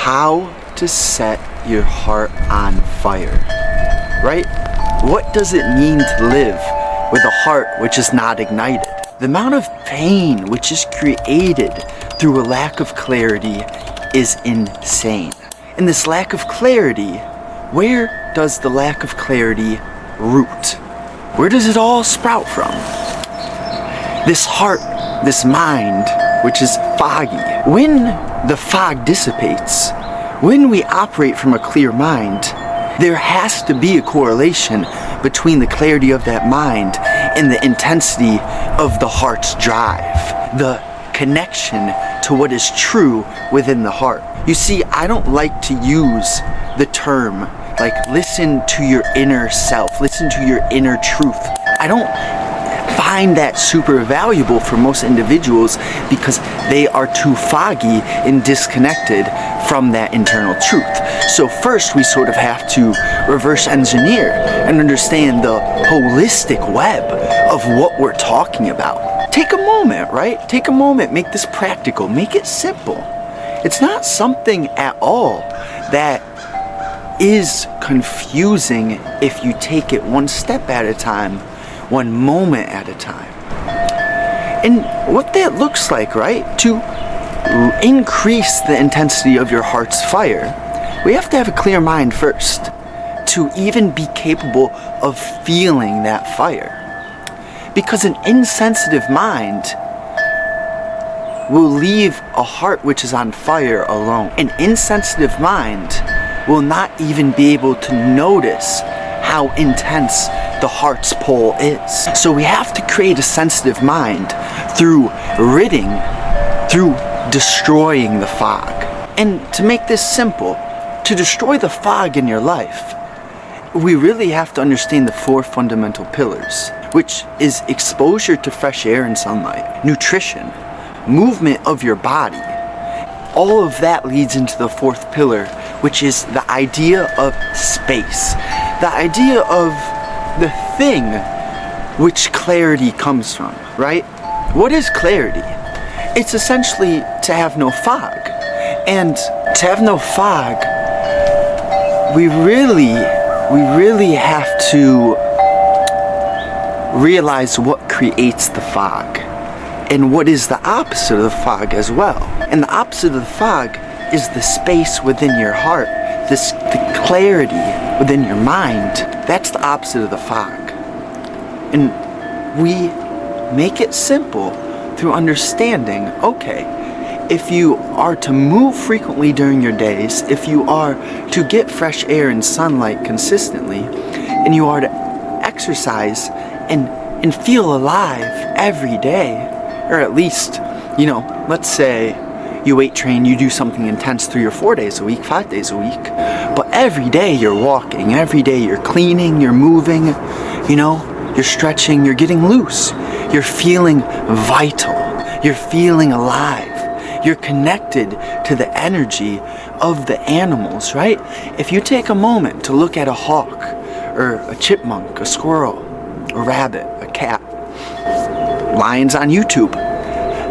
how to set your heart on fire, right? What does it mean to live with a heart which is not ignited? The amount of pain which is created through a lack of clarity is insane. And this lack of clarity, where does the lack of clarity root? Where does it all sprout from? This heart, this mind, which is foggy. When the fog dissipates, when we operate from a clear mind, there has to be a correlation between the clarity of that mind and the intensity of the heart's drive, the connection to what is true within the heart. You see, I don't like to use the term like listen to your inner self, listen to your inner truth. I don't find that super valuable for most individuals because they are too foggy and disconnected from that internal truth. So first we sort of have to reverse engineer and understand the holistic web of what we're talking about. Take a moment, right? Take a moment, make this practical, make it simple. It's not something at all that is confusing if you take it one step at a time, one moment at a time. And what that looks like, right? To increase the intensity of your heart's fire, we have to have a clear mind first to even be capable of feeling that fire. Because an insensitive mind will leave a heart which is on fire alone. An insensitive mind will not even be able to notice how intense the heart's pull is. So we have to create a sensitive mind through ridding, through destroying the fog. And to make this simple, to destroy the fog in your life, we really have to understand the 4 fundamental pillars, which is exposure to fresh air and sunlight, nutrition, movement of your body. All of that leads into the 4th pillar, which is the idea of space, the idea of the thing which clarity comes from, right? What is clarity? It's essentially to have no fog. And to have no fog, we really have to realize what creates the fog and what is the opposite of the fog as well. And the opposite of the fog is the space within your heart, the clarity within your mind. That's the opposite of the fog. And we make it simple through understanding, okay, if you are to move frequently during your days, if you are to get fresh air and sunlight consistently, and you are to exercise and feel alive every day, or at least, let's say you weight train, you do something intense 3 or 4 days a week, 5 days a week, but every day you're walking, every day you're cleaning, you're moving, you're stretching, you're getting loose, you're feeling vital, you're feeling alive. You're connected to the energy of the animals, right? If you take a moment to look at a hawk, or a chipmunk, a squirrel, a rabbit, a cat, lions on YouTube,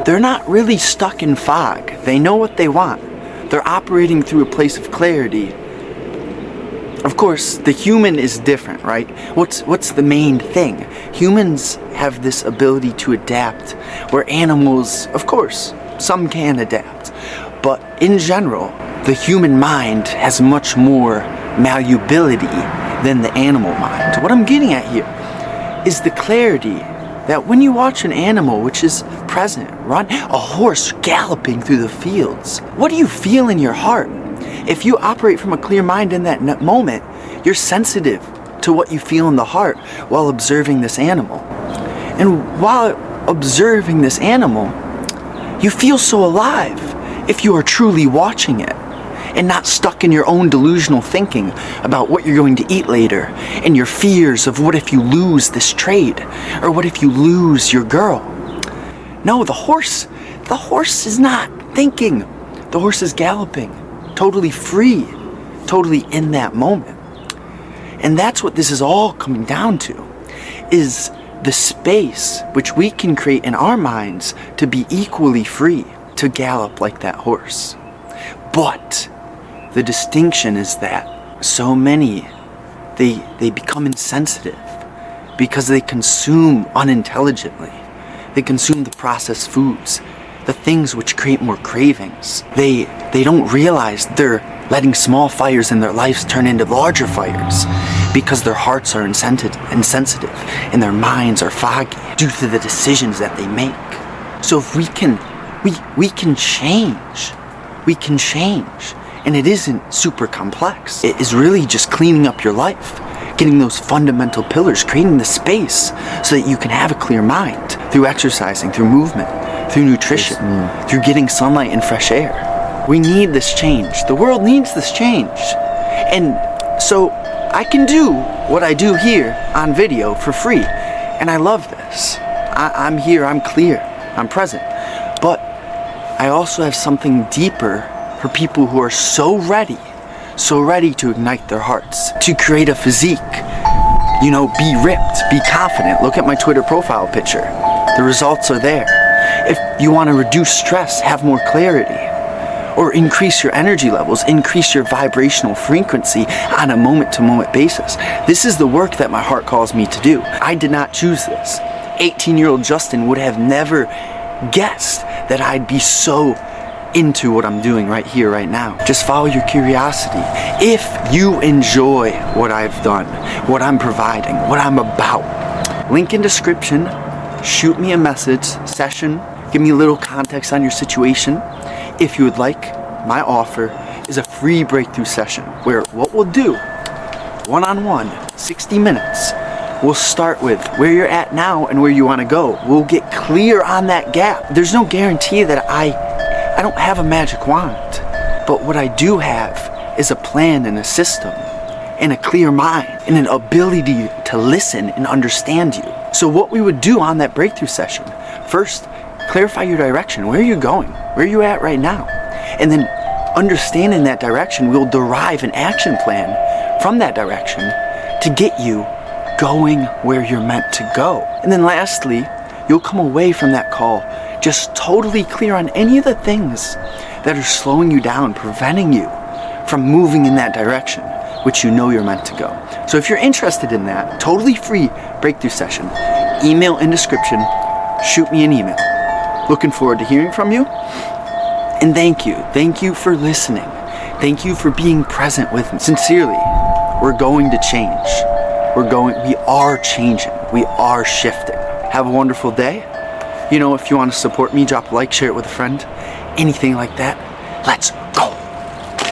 they're not really stuck in fog. They know what they want. They're operating through a place of clarity. Of course, the human is different, right? What's the main thing? Humans have this ability to adapt, where animals, of course, some can adapt, but in general, the human mind has much more malleability than the animal mind. What I'm getting at here is the clarity that when you watch an animal which is present, run, a horse galloping through the fields, what do you feel in your heart? If you operate from a clear mind in that moment, you're sensitive to what you feel in the heart while observing this animal. And while observing this animal, you feel so alive if you are truly watching it and not stuck in your own delusional thinking about what you're going to eat later and your fears of what if you lose this trade or what if you lose your girl. No, the horse is not thinking. The horse is galloping, totally free, totally in that moment. And that's what this is all coming down to, is the space which we can create in our minds to be equally free to gallop like that horse. But The distinction is that so many, they become insensitive because they consume unintelligently. They consume the processed foods, the things which create more cravings. They don't realize they're letting small fires in their lives turn into larger fires because their hearts are insensitive and their minds are foggy due to the decisions that they make. So if we can change. We can change. And it isn't super complex. It is really just cleaning up your life, getting those fundamental pillars, creating the space so that you can have a clear mind through exercising, through movement, through nutrition, through getting sunlight and fresh air. We need this change. The world needs this change. And so I can do what I do here on video for free. And I love this. I'm here, I'm clear, I'm present. But I also have something deeper for people who are so ready to ignite their hearts, to create a physique, be ripped, be confident. Look at my Twitter profile picture. The results are there. If you want to reduce stress, have more clarity, or increase your energy levels, increase your vibrational frequency on a moment-to-moment basis. This is the work that my heart calls me to do. I did not choose this. 18-year-old Justin would have never guessed that I'd be so into what I'm doing right here, right now. Just follow your curiosity. If you enjoy what I've done, what I'm providing, what I'm about, link in description, shoot me a message, session, give me a little context on your situation. If you would like, my offer is a free breakthrough session where what we'll do, one-on-one, 60 minutes, we'll start with where you're at now and where you want to go. We'll get clear on that gap. There's no guarantee that I don't have a magic wand, but what I do have is a plan and a system and a clear mind and an ability to listen and understand you. So what we would do on that breakthrough session, first, clarify your direction. Where are you going? Where are you at right now? And then understanding that direction, we'll derive an action plan from that direction to get you going where you're meant to go. And then lastly, you'll come away from that call just totally clear on any of the things that are slowing you down, preventing you from moving in that direction, which you know you're meant to go. So if you're interested in that, totally free breakthrough session, email in description, shoot me an email. Looking forward to hearing from you. And thank you. Thank you for listening. Thank you for being present with me. Sincerely, we're going to change. We are changing. We are shifting. Have a wonderful day. If you want to support me, drop a like, share it with a friend, anything like that. Let's